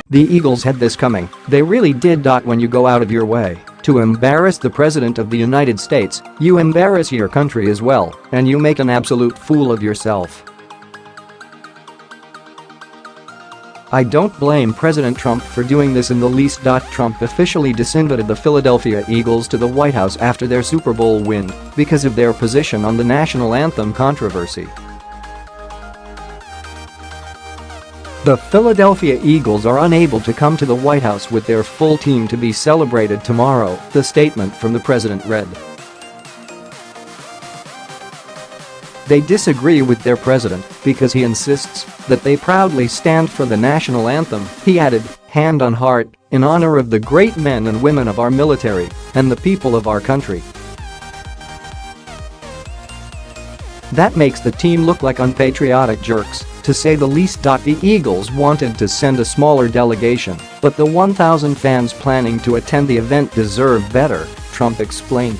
The Eagles had this coming. They really did. When you go out of your way to embarrass the President of the United States, you embarrass your country as well, and you make an absolute fool of yourself. I don't blame President Trump for doing this in the least.Trump officially disinvited the Philadelphia Eagles to the White House after their Super Bowl win because of their position on the national anthem controversy. The Philadelphia Eagles are unable to come to the White House with their full team to be celebrated tomorrow, the statement from the president read. They disagree with their president because he insists that they proudly stand for the national anthem, he added, hand on heart, in honor of the great men and women of our military and the people of our country. That makes the team look like unpatriotic jerks, to say the least. The Eagles wanted to send a smaller delegation, but the 1,000 fans planning to attend the event deserve better, Trump explained.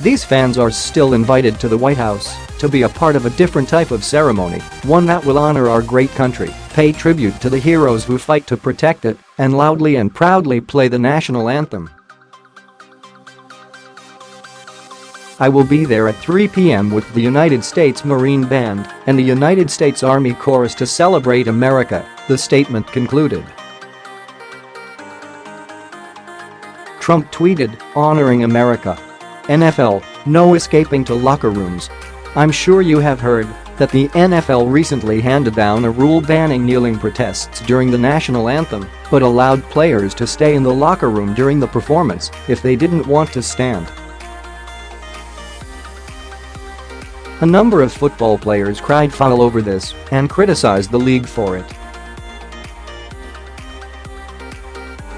These fans are still invited to the White House to be a part of a different type of ceremony, one that will honor our great country, pay tribute to the heroes who fight to protect it, and loudly and proudly play the national anthem. I will be there at 3 p.m. with the United States Marine Band and the United States Army Chorus to celebrate America, the statement concluded. Trump tweeted, honoring America. NFL, no escaping to locker rooms. I'm sure you have heard that the NFL recently handed down a rule banning kneeling protests during the national anthem, but allowed players to stay in the locker room during the performance if they didn't want to stand. A number of football players cried foul over this and criticized the league for it.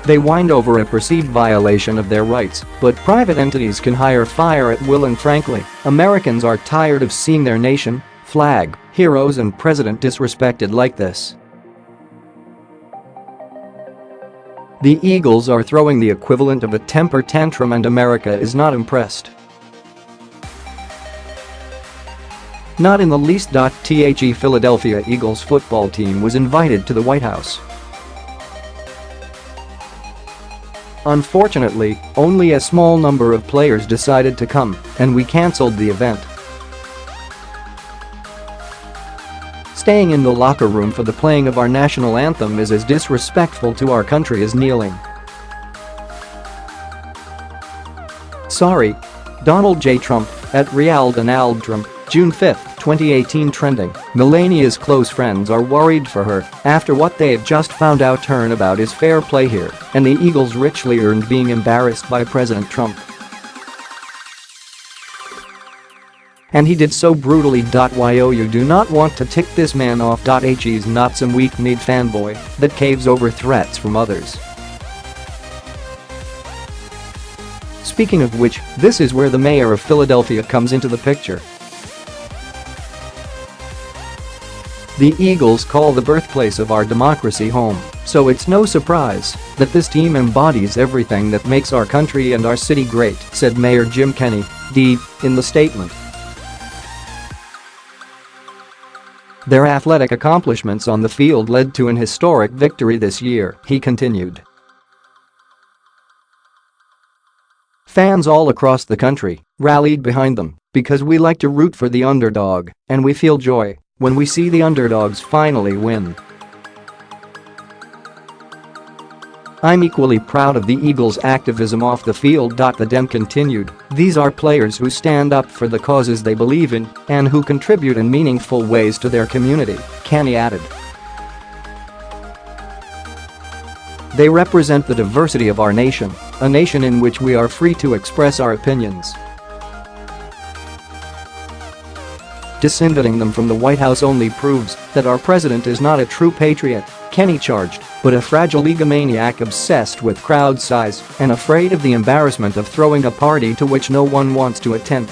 They whined over a perceived violation of their rights, but private entities can hire fire at will, and frankly, Americans are tired of seeing their nation, flag, heroes and president disrespected like this. The Eagles are throwing the equivalent of a temper tantrum and America is not impressed. Not in the least.The Philadelphia Eagles football team was invited to the White House. Unfortunately, only a small number of players decided to come, and we cancelled the event. Staying in the locker room for the playing of our national anthem is as disrespectful to our country as kneeling. Sorry. Donald J. Trump, at @Trump, June 5, 2018 trending. Melania's close friends are worried for her after what they have just found out turnabout is fair play here, and the Eagles richly earned being embarrassed by President Trump. And he did so brutally. You do not want to tick this man off. He's not some weak-kneed fanboy that caves over threats from others. Speaking of which, this is where the mayor of Philadelphia comes into the picture. The Eagles call the birthplace of our democracy home, so it's no surprise that this team embodies everything that makes our country and our city great, said Mayor Jim Kenney, D, in the statement. Their athletic accomplishments on the field led to an historic victory this year, he continued. Fans all across the country rallied behind them because we like to root for the underdog, and we feel joy when we see the underdogs finally win. I'm equally proud of the Eagles' activism off the field. The Dem continued, these are players who stand up for the causes they believe in and who contribute in meaningful ways to their community, Kenney added. They represent the diversity of our nation, a nation in which we are free to express our opinions. Disinviting them from the White House only proves that our president is not a true patriot, Kenney charged, but a fragile egomaniac obsessed with crowd size and afraid of the embarrassment of throwing a party to which no one wants to attend.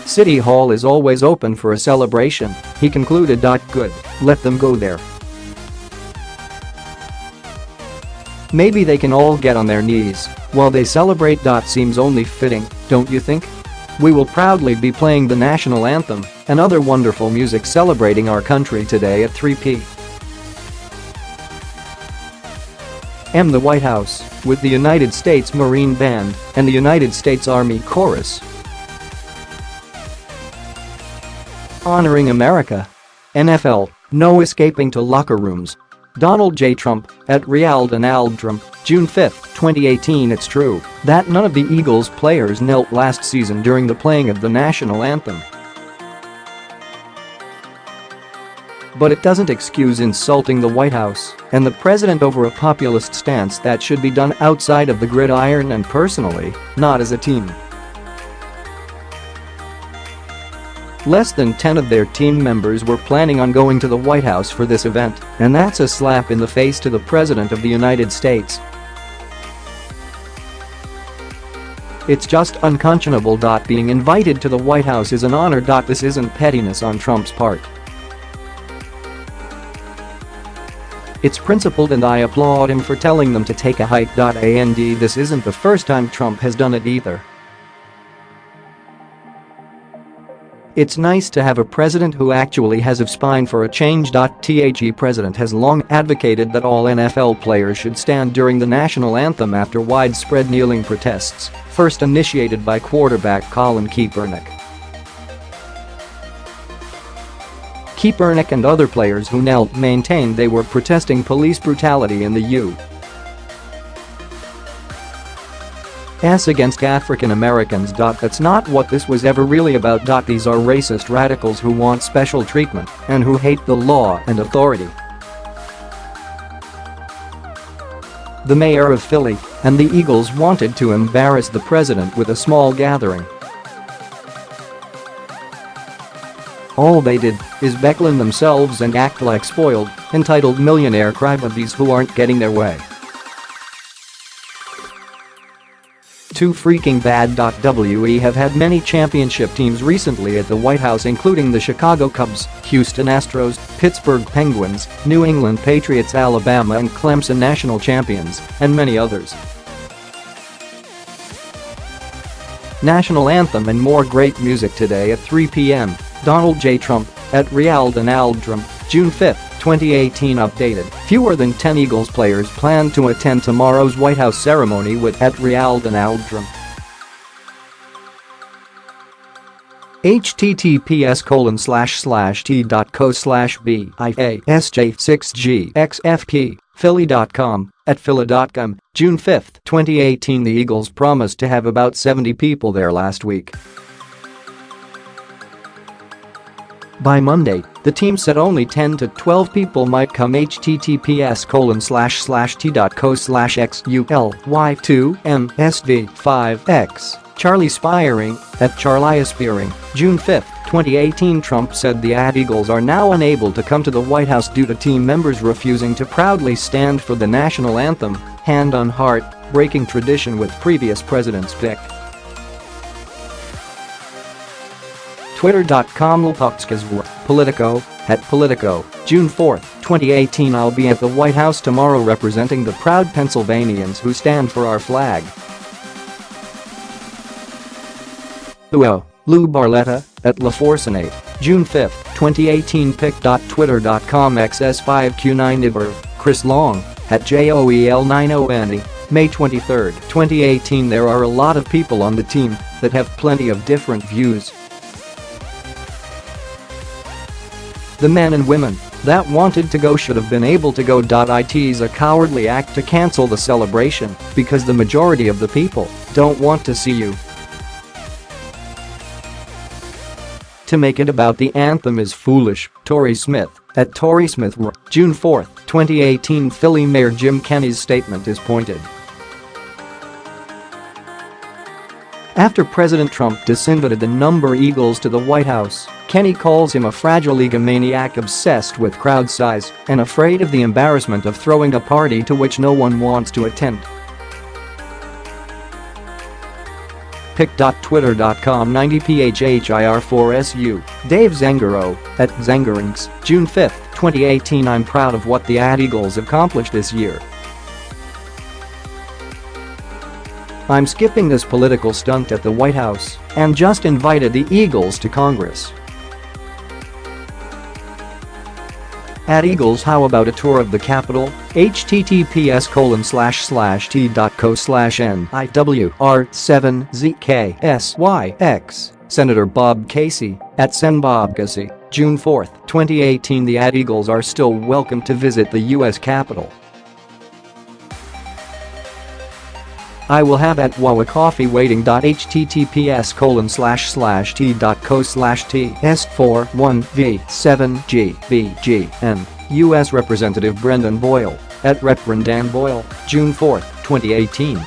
City Hall is always open for a celebration, he concluded. Good, let them go there. Maybe they can all get on their knees while they celebrate. Seems only fitting, don't you think? We will proudly be playing the national anthem and other wonderful music celebrating our country today at 3 p.m. The White House, with the United States Marine Band and the United States Army Chorus. Honoring America. NFL, no escaping to locker rooms. Donald J. Trump, @Donald.Trump, June 5, 2018. It's true that none of the Eagles players knelt last season during the playing of the national anthem. But it doesn't excuse insulting the White House and the president over a populist stance that should be done outside of the gridiron and personally, not as a team. Less than 10 of their team members were planning on going to the White House for this event, and that's a slap in the face to the President of the United States. It's just unconscionable. Being invited to the White House is an honor. This isn't pettiness on Trump's part. It's principled, and I applaud him for telling them to take a hike. And this isn't the first time Trump has done it either. It's nice to have a president who actually has a spine for a change. The president has long advocated that all NFL players should stand during the national anthem after widespread kneeling protests, first initiated by quarterback Colin Kaepernick. Kaepernick and other players who knelt maintained they were protesting police brutality in the U.S. against African Americans. That's not what this was ever really about. These are racist radicals who want special treatment and who hate the law and authority. The mayor of Philly and the Eagles wanted to embarrass the president with a small gathering. All they did is beckon themselves and act like spoiled, entitled millionaire crybabies who aren't getting their way. Too freaking bad. We have had many championship teams recently at the White House, including the Chicago Cubs, Houston Astros, Pittsburgh Penguins, New England Patriots, Alabama and Clemson national champions, and many others. National anthem and more great music today at 3 p.m. Donald J. Trump, @Donald.Trump, June 5, 2018. Updated. Fewer than 10 Eagles players plan to attend tomorrow's White House ceremony with @Donald.Trump. https://t.co/BIASJ6GXFP Philly.com, @Philly.com, June 5, 2018. The Eagles promised to have about 70 people there last week. By Monday, the team said only 10 to 12 people might come. https://t.co/xULY2MSV5X Charlie Spiering, @Charlie_Spiering, June 5, 2018. Trump said the Eagles are now unable to come to the White House due to team members refusing to proudly stand for the national anthem, hand on heart, breaking tradition with previous presidents' pick. Twitter.com Politico, @Politico, June 4, 2018. I'll be at the White House tomorrow representing the proud Pennsylvanians who stand for our flag. Lou Barletta, @LaForcenate, June 5, 2018. Pic.Twitter.com XS5Q9Iber, Chris Long, @JOEL90NE, May 23, 2018. There are a lot of people on the team that have plenty of different views. The men and women that wanted to go should have been able to go. It's a cowardly act to cancel the celebration because the majority of the people don't want to see you. To make it about the anthem is foolish. Tory Smith, @TorySmith, June 4, 2018. Philly Mayor Jim Kenney's statement is pointed. After President Trump disinvited the number Eagles to the White House, Kenney calls him a fragile egomaniac obsessed with crowd size and afraid of the embarrassment of throwing a party to which no one wants to attend. Pic.Twitter.com 90phhir4su, Dave Zangaro, @Zangarinks, June 5, 2018. I'm proud of what the Eagles accomplished this year. I'm skipping this political stunt at the White House and just invited the Eagles to Congress. Eagles How about a tour of the Capitol? https://t.co/niwr7zksyx. Senator Bob Casey, @SenBobCasey, June 4, 2018. The Eagles are still welcome to visit the U.S. Capitol. I will have @Wawa coffee waiting. https://t.co/t.S41v7gbgn. U.S. Representative Brendan Boyle, @Rep. Brendan Boyle, June 4, 2018.